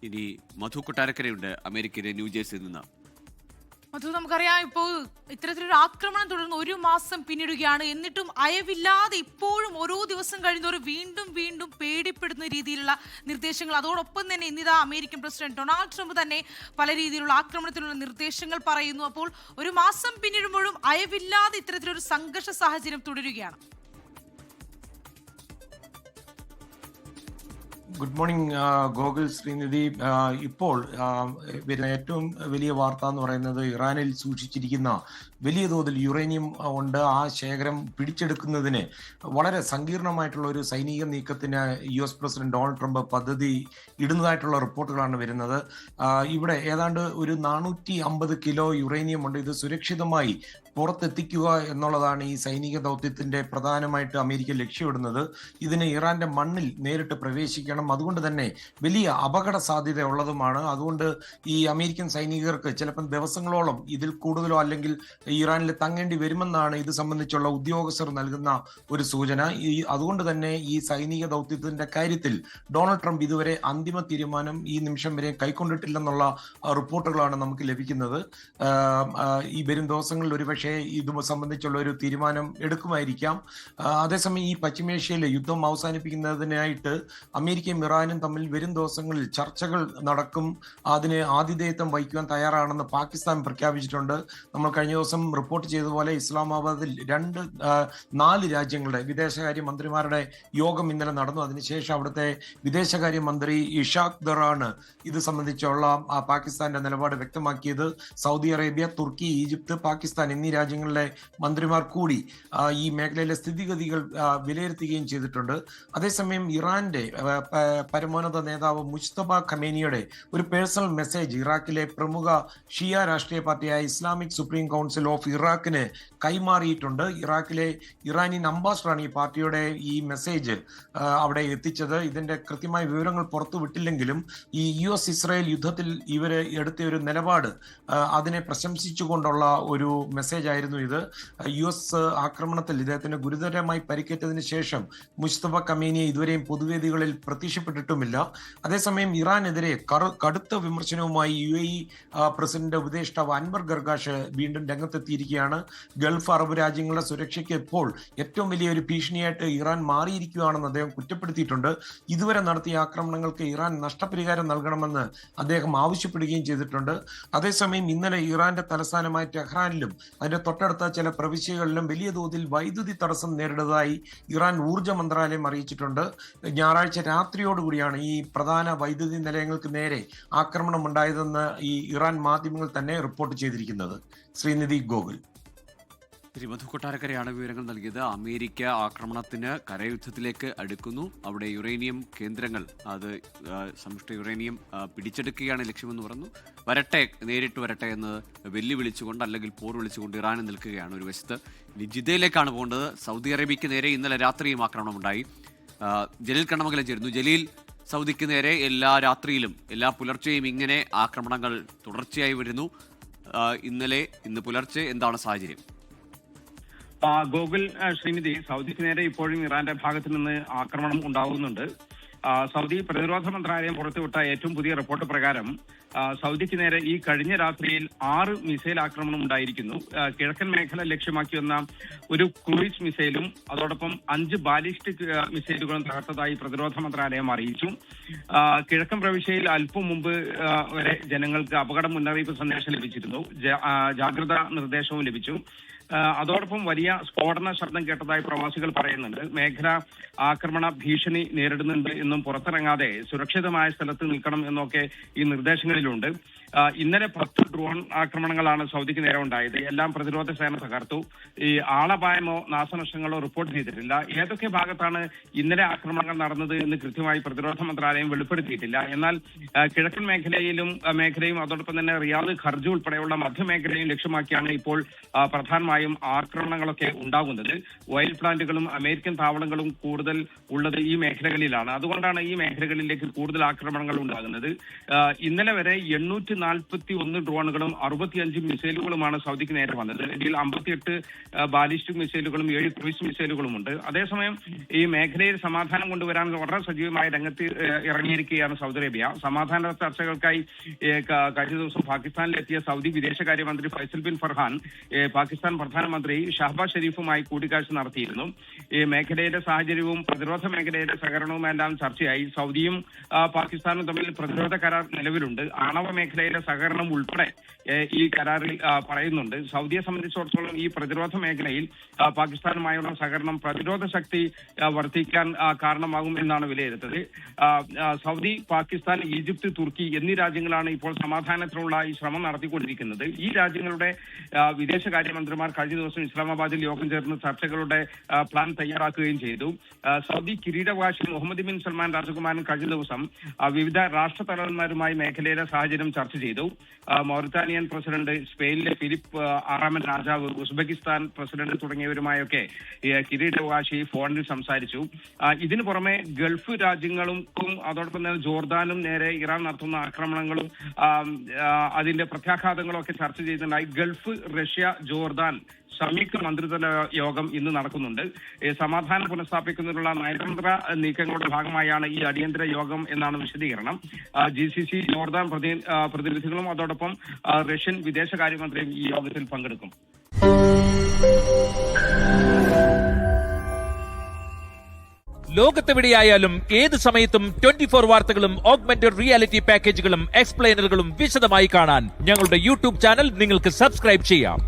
ഇനി മധു കൊട്ടാരക്കരയുണ്ട് അമേരിക്കയിലെ ന്യൂജേഴ്സിയിൽ നിന്ന്. മധു, നമുക്കറിയാം ഇപ്പോൾ ഇത്തരത്തിലൊരു ആക്രമണം തുടർന്ന് 1 മാസം പിന്നിടുകയാണ്. എന്നിട്ടും അയവില്ലാതെ ഇപ്പോഴും ഓരോ ദിവസം കഴിയുന്നവരും വീണ്ടും വീണ്ടും പേടിപ്പെടുന്ന രീതിയിലുള്ള നിർദ്ദേശങ്ങൾ. അതോടൊപ്പം തന്നെ ഇന്നിതാ അമേരിക്കൻ പ്രസിഡന്റ് ഡൊണാൾഡ് ട്രംപ് തന്നെ പല രീതിയിലുള്ള ആക്രമണത്തിനുള്ള നിർദ്ദേശങ്ങൾ പറയുന്നു. അപ്പോൾ 1 മാസം പിന്നിടുമ്പോഴും അയവില്ലാതെ ഇത്തരത്തിലൊരു സംഘർഷ സാഹചര്യം തുടരുകയാണ്. Good morning Gokul, Srinidhi. ഇപ്പോൾ വരുന്ന ഏറ്റവും വലിയ വാർത്ത എന്ന് പറയുന്നത് ഇറാനിൽ സൂക്ഷിച്ചിരിക്കുന്ന വലിയ തോതിൽ യുറേനിയം ഉണ്ട്. ആ ശേഖരം പിടിച്ചെടുക്കുന്നതിന് വളരെ സങ്കീർണമായിട്ടുള്ള ഒരു സൈനിക നീക്കത്തിന് US പ്രസിഡന്റ് ഡൊണാൾഡ് ട്രംപ് പദ്ധതി ഇടുന്നതായിട്ടുള്ള റിപ്പോർട്ടുകളാണ് വരുന്നത്. ഇവിടെ ഏതാണ്ട് ഒരു 450 കിലോ യുറേനിയം ഉണ്ട്. ഇത് സുരക്ഷിതമായി പുറത്തെത്തിക്കുക എന്നുള്ളതാണ് ഈ സൈനിക ദൗത്യത്തിന്റെ പ്രധാനമായിട്ട് അമേരിക്ക ലക്ഷ്യമിടുന്നത്. ഇതിന് ഇറാന്റെ മണ്ണിൽ നേരിട്ട് പ്രവേശിക്കണം. അതുകൊണ്ട് തന്നെ വലിയ അപകട സാധ്യത ഉള്ളതുമാണ്. അതുകൊണ്ട് ഈ അമേരിക്കൻ സൈനികർക്ക് ചിലപ്പോൾ ദിവസങ്ങളോളം ഇതിൽ കൂടുതലോ അല്ലെങ്കിൽ ഇറാനിൽ തങ്ങേണ്ടി വരുമെന്നാണ് ഇത് സംബന്ധിച്ചുള്ള ഉദ്യോഗസ്ഥർ നൽകുന്ന ഒരു സൂചന. അതുകൊണ്ട് തന്നെ ഈ സൈനിക ദൗത്യത്തിന്റെ കാര്യത്തിൽ ഡൊണാൾഡ് ട്രംപ് ഇതുവരെ അന്തിമ തീരുമാനം ഈ നിമിഷം വരെ കൈക്കൊണ്ടിട്ടില്ലെന്നുള്ള റിപ്പോർട്ടുകളാണ് നമുക്ക് ലഭിക്കുന്നത്. ഈ വരും ദിവസങ്ങളിൽ ഒരുപക്ഷെ ഇത് സംബന്ധിച്ചുള്ള ഒരു തീരുമാനം എടുക്കുമായിരിക്കാം. അതേസമയം ഈ പശ്ചിമേഷ്യയിലെ യുദ്ധം അവസാനിപ്പിക്കുന്നതിനായിട്ട് അമേരിക്കയും ഇറാനും തമ്മിൽ വരും ദിവസങ്ങളിൽ ചർച്ചകൾ നടക്കും. അതിന് ആതിഥേയത്വം വഹിക്കുവാൻ തയ്യാറാണെന്ന് പാകിസ്ഥാൻ പ്രഖ്യാപിച്ചിട്ടുണ്ട്. നമ്മൾ കഴിഞ്ഞ ദിവസം റിപ്പോർട്ട് ചെയ്തതുപോലെ ഇസ്ലാമാബാദിൽ 4 രാജ്യങ്ങളുടെ വിദേശകാര്യ മന്ത്രിമാരുടെ യോഗം ഇന്നലെ നടന്നു. അതിനുശേഷം അവിടുത്തെ വിദേശകാര്യമന്ത്രി ഇഷാഖ് ദറാണ് ഇത് സംബന്ധിച്ചുള്ള പാകിസ്ഥാന്റെ നിലപാട് വ്യക്തമാക്കിയത്. സൗദി അറേബ്യ, തുർക്കി, ഈജിപ്ത്, പാകിസ്ഥാൻ എന്നീ രാജ്യങ്ങളിലെ മന്ത്രിമാർ കൂടി ഈ മേഖലയിലെ സ്ഥിതിഗതികൾ വിലയിരുത്തുകയും ചെയ്തിട്ടുണ്ട്. അതേസമയം ഇറാന്റെ പരമോന്നത നേതാവ് മുജ്തബ ഖമേനിയുടെ ഒരു പേഴ്സണൽ മെസ്സേജ് ഇറാഖിലെ പ്രമുഖ ഷിയ രാഷ്ട്രീയ പാർട്ടിയായ ഇസ്ലാമിക് സുപ്രീം കൗൺസിൽ ഓഫ് ഇറാഖിന് കൈമാറിയിട്ടുണ്ട്. ഇറാഖിലെ ഇറാനിയൻ അംബാസഡറാണ് ഈ പാർട്ടിയുടെ ഈ മെസ്സേജ് അവിടെ എത്തിച്ചത്. ഇതിന്റെ കൃത്യമായ വിവരങ്ങൾ പുറത്തു വിട്ടില്ലെങ്കിലും ഈ US ഇസ്രായേൽ യുദ്ധത്തിൽ ഇവര് എടുത്ത ഒരു നിലപാട് അതിനെ പ്രശംസിച്ചുകൊണ്ടുള്ള ഒരു മെസ്സേജ് ആയിരുന്നു ഇത്. US ആക്രമണത്തിൽ ഇദ്ദേഹത്തിന് ഗുരുതരമായി പരിക്കേറ്റതിന് ശേഷം മുസ്തഫ ഖമേനി ഇതുവരെയും പൊതുവേദികളിൽ പ്രത്യക്ഷപ്പെട്ടിട്ടുമില്ല. അതേസമയം ഇറാനെതിരെ കടുത്ത വിമർശനവുമായി UAE പ്രസിഡന്റ് ഉപദേഷ്ടാവ് അൻവർ ഗർഗാഷ് വീണ്ടും രംഗത്തെത്തിയിരിക്കുകയാണ്. ഗൾഫ് അറബ് രാജ്യങ്ങളുടെ സുരക്ഷയ്ക്ക് ഇപ്പോൾ ഏറ്റവും വലിയൊരു ഭീഷണിയായിട്ട് ഇറാൻ മാറിയിരിക്കുകയാണെന്ന് അദ്ദേഹം കുറ്റപ്പെടുത്തിയിട്ടുണ്ട്. ഇതുവരെ നടത്തിയ ആക്രമണങ്ങൾക്ക് ഇറാൻ നഷ്ടപരിഹാരം നൽകണമെന്ന് അദ്ദേഹം ആവശ്യപ്പെടുകയും ചെയ്തിട്ടുണ്ട്. അതേസമയം ഇന്നലെ ഇറാന്റെ തലസ്ഥാനമായ ടെഹ്റാനിലും അതിന്റെ തൊട്ടടുത്ത ചില പ്രവിശ്യകളിലും വലിയ തോതിൽ വൈദ്യുതി തടസ്സം നേരിടുന്നതായി ഇറാൻ ഊർജ്ജ മന്ത്രാലയം അറിയിച്ചിട്ടുണ്ട്. ഞായറാഴ്ച രാത്രിയോടുകൂടിയാണ് ഈ പ്രധാന വൈദ്യുതി നിലയങ്ങൾക്ക് നേരെ ആക്രമണം ഉണ്ടായതെന്ന് ഈ ഇറാൻ മാധ്യമങ്ങൾ തന്നെ റിപ്പോർട്ട് ചെയ്തിരിക്കുന്നത്. ശ്രീനിധി, ഗോകുൽ. മധു കൊട്ടാരക്കരയാണ് വിവരങ്ങൾ നൽകിയത്. അമേരിക്ക ആക്രമണത്തിന് കരയുദ്ധത്തിലേക്ക് അടുക്കുന്നു. അവിടെ യുറേനിയം കേന്ദ്രങ്ങൾ, അത് സമ്പുഷ്ട യുറേനിയം പിടിച്ചെടുക്കുകയാണ് ലക്ഷ്യമെന്ന് പറഞ്ഞു. വരട്ടെ, നേരിട്ട് വരട്ടെ എന്ന് വെല്ലുവിളിച്ചുകൊണ്ട് അല്ലെങ്കിൽ പോർ വിളിച്ചുകൊണ്ട് ഇറാൻ നിൽക്കുകയാണ് ഒരു വശത്ത്. ഇനി ജിദ്ദയിലേക്കാണ് പോകേണ്ടത്. സൗദി അറേബ്യയ്ക്ക് നേരെ ഇന്നലെ രാത്രിയും ആക്രമണം ഉണ്ടായി. ജലീൽ കണ്ണമംഗലം ചേരുന്നു. ജലീൽ, സൗദിക്ക് നേരെ എല്ലാ രാത്രിയിലും എല്ലാ പുലർച്ചെയും ഇങ്ങനെ ആക്രമണങ്ങൾ തുടർച്ചയായി വരുന്നു. ഇന്ന് പുലർച്ചെ എന്താണ് സാഹചര്യം? ഗോകുൽ, ശ്രീനിധി, സൗദിക്ക് നേരെ ഇപ്പോഴും ഇറാന്റെ ഭാഗത്തു നിന്ന് ആക്രമണം ഉണ്ടാകുന്നുണ്ട്. സൗദി പ്രതിരോധ മന്ത്രാലയം പുറത്തുവിട്ട ഏറ്റവും പുതിയ റിപ്പോർട്ട് പ്രകാരം സൗദിക്ക് നേരെ ഈ കഴിഞ്ഞ രാത്രിയിൽ 6 മിസൈൽ ആക്രമണം ഉണ്ടായിരിക്കുന്നു. കിഴക്കൻ മേഖല ലക്ഷ്യമാക്കി വന്ന ഒരു ക്രൂയിസ് മിസൈലും അതോടൊപ്പം 5 ബാലിസ്റ്റിക് മിസൈലുകളും തകർത്തതായി പ്രതിരോധ മന്ത്രാലയം അറിയിച്ചു. കിഴക്കൻ പ്രവിശ്യയിൽ അല്പം മുമ്പ് വരെ ജനങ്ങൾക്ക് അപകട മുന്നറിയിപ്പ് സന്ദേശം ലഭിച്ചിരുന്നു. ജാഗ്രതാ നിർദ്ദേശവും ലഭിച്ചു. അതോടൊപ്പം വലിയ സ്ഫോടന ശബ്ദം കേട്ടതായി പ്രവാസികൾ പറയുന്നുണ്ട്. മേഖല ആക്രമണ ഭീഷണി നേരിടുന്നുണ്ട് എന്നും പുറത്തിറങ്ങാതെ സുരക്ഷിതമായ സ്ഥലത്ത് നിൽക്കണം എന്നൊക്കെ ഈ നിർദ്ദേശങ്ങളിലുണ്ട്. ഇന്നലെ 10 ഡ്രോൺ ആക്രമണങ്ങളാണ് സൗദിക്ക് നേരെ ഉണ്ടായത്. എല്ലാം പ്രതിരോധ സേന തകർത്തു. ഈ ആളപായമോ നാശനഷ്ടങ്ങളോ റിപ്പോർട്ട് ചെയ്തിട്ടില്ല. ഏതൊക്കെ ഭാഗത്താണ് ഇന്നലെ ആക്രമണങ്ങൾ നടന്നത് എന്ന് കൃത്യമായി പ്രതിരോധ മന്ത്രാലയം വെളിപ്പെടുത്തിയിട്ടില്ല. എന്നാൽ കിഴക്കൻ മേഖലയും അതോടൊപ്പം തന്നെ റിയാദ്, ഖർജ് ഉൾപ്പെടെയുള്ള മധ്യമേഖലയും ലക്ഷ്യമാക്കിയാണ് ഇപ്പോൾ പ്രധാനമായും പ്രധാനമായും ആക്രമണങ്ങളൊക്കെ ഉണ്ടാകുന്നത്. ഓയിൽ പ്ലാന്റുകളും അമേരിക്കൻ താവളങ്ങളും കൂടുതൽ ഉള്ളത് ഈ മേഖലകളിലാണ്. അതുകൊണ്ടാണ് ഈ മേഖലകളിലേക്ക് കൂടുതൽ ആക്രമണങ്ങൾ ഉണ്ടാകുന്നത്. ഇന്നലെ വരെ 841 ഡ്രോണുകളും 65 മിസൈലുകളുമാണ് സൗദിക്ക് നേരെ വന്നത്. ഇതിൽ 58 ബാലിസ്റ്റിക് മിസൈലുകളും 7 ക്രൂയിസ് മിസൈലുകളുമുണ്ട്. അതേസമയം ഈ മേഖലയിൽ സമാധാനം കൊണ്ടുവരാൻ വളരെ സജീവമായ രംഗത്ത് ഇറങ്ങിയിരിക്കുകയാണ് സൗദി അറേബ്യ. സമാധാന ചർച്ചകൾക്കായി കഴിഞ്ഞ ദിവസം പാകിസ്ഥാനിലെത്തിയ സൗദി വിദേശകാര്യമന്ത്രി ഫൈസൽ ബിൻ ഫർഹാൻ പാകിസ്ഥാൻ പ്രധാനമന്ത്രി ഷഹബാസ് ഷെരീഫുമായി കൂടിക്കാഴ്ച നടത്തിയിരുന്നു. ഈ മേഖലയിലെ സാഹചര്യവും പ്രതിരോധ മേഖലയിലെ സഹകരണവും എല്ലാം ചർച്ചയായി. സൗദിയും പാകിസ്ഥാനും തമ്മിൽ പ്രതിരോധ കരാർ നിലവിലുണ്ട്. ആണവ മേഖലയിലെ സഹകരണം ഉൾപ്പെടെ ഈ കരാറിൽ പറയുന്നുണ്ട്. സൗദിയെ സംബന്ധിച്ചിടത്തോളം ഈ പ്രതിരോധ മേഖലയിൽ പാകിസ്ഥാനുമായുള്ള സഹകരണം പ്രതിരോധ ശക്തി വർദ്ധിക്കാൻ കാരണമാകും എന്നാണ് വിലയിരുത്തത്. സൗദി, പാകിസ്ഥാൻ, ഈജിപ്ത്, തുർക്കി എന്നീ രാജ്യങ്ങളാണ് ഇപ്പോൾ സമാധാനത്തിനുള്ള ഈ ശ്രമം നടത്തിക്കൊണ്ടിരിക്കുന്നത്. ഈ രാജ്യങ്ങളുടെ വിദേശകാര്യമന്ത്രിമാർ കഴിഞ്ഞ ദിവസം ഇസ്ലാമാബാദിൽ യോഗം ചേർന്ന് ചർച്ചകളുടെ പ്ലാൻ തയ്യാറാക്കുകയും ചെയ്തു. സൗദി കിരീടവാശി മുഹമ്മദ് ബിൻ സൽമാൻ രാജകുമാരൻ കഴിഞ്ഞ ദിവസം വിവിധ രാഷ്ട്രതലവന്മാരുമായി മേഖലയിലെ സാഹചര്യം ചർച്ച ചെയ്തു. മൗറിറ്റാനിയൻ പ്രസിഡന്റ്, സ്പെയിനിലെ ഫിലിപ്പ് ആറാമൻ രാജാവ്, ഉസ്ബെക്കിസ്ഥാൻ പ്രസിഡന്റ് തുടങ്ങിയവരുമായൊക്കെ കിരീടവാശി ഫോണിൽ സംസാരിച്ചു. ഇതിനു പുറമെ ഗൾഫ് രാജ്യങ്ങൾക്കും അതോടൊപ്പം തന്നെ ജോർദാനും നേരെ ഇറാൻ നടത്തുന്ന ആക്രമണങ്ങളും അതിന്റെ പ്രത്യാഘാതങ്ങളും ഒക്കെ ചർച്ച ചെയ്തതായി ഗൾഫ്, റഷ്യ, ജോർദാൻ സംയുക്ത മന്ത്രിതല യോഗം ഇന്ന് നടക്കുന്നുണ്ട്. സമാധാനം പുനഃസ്ഥാപിക്കുന്നതിനുള്ള നയതന്ത്ര നീക്കങ്ങളുടെ ഭാഗമായാണ് ഈ അടിയന്തര യോഗം എന്നാണ് വിശദീകരണം. GCC ജോർദാൻ പ്രതിനിധികളും അതോടൊപ്പം റഷ്യൻ വിദേശകാര്യമന്ത്രിയും ഈ യോഗത്തിൽ പങ്കെടുക്കും. ലോകത്തെവിടെയായാലും ഏത് സമയത്തും 24 വാർത്തകളും ഓഗ്മെന്റഡ് റിയാലിറ്റി പാക്കേജുകളും എക്സ്പ്ലെയിനറുകളും വിശദമായി കാണാൻ ഞങ്ങളുടെ യൂട്യൂബ് ചാനൽ നിങ്ങൾക്ക് സബ്സ്ക്രൈബ് ചെയ്യാം.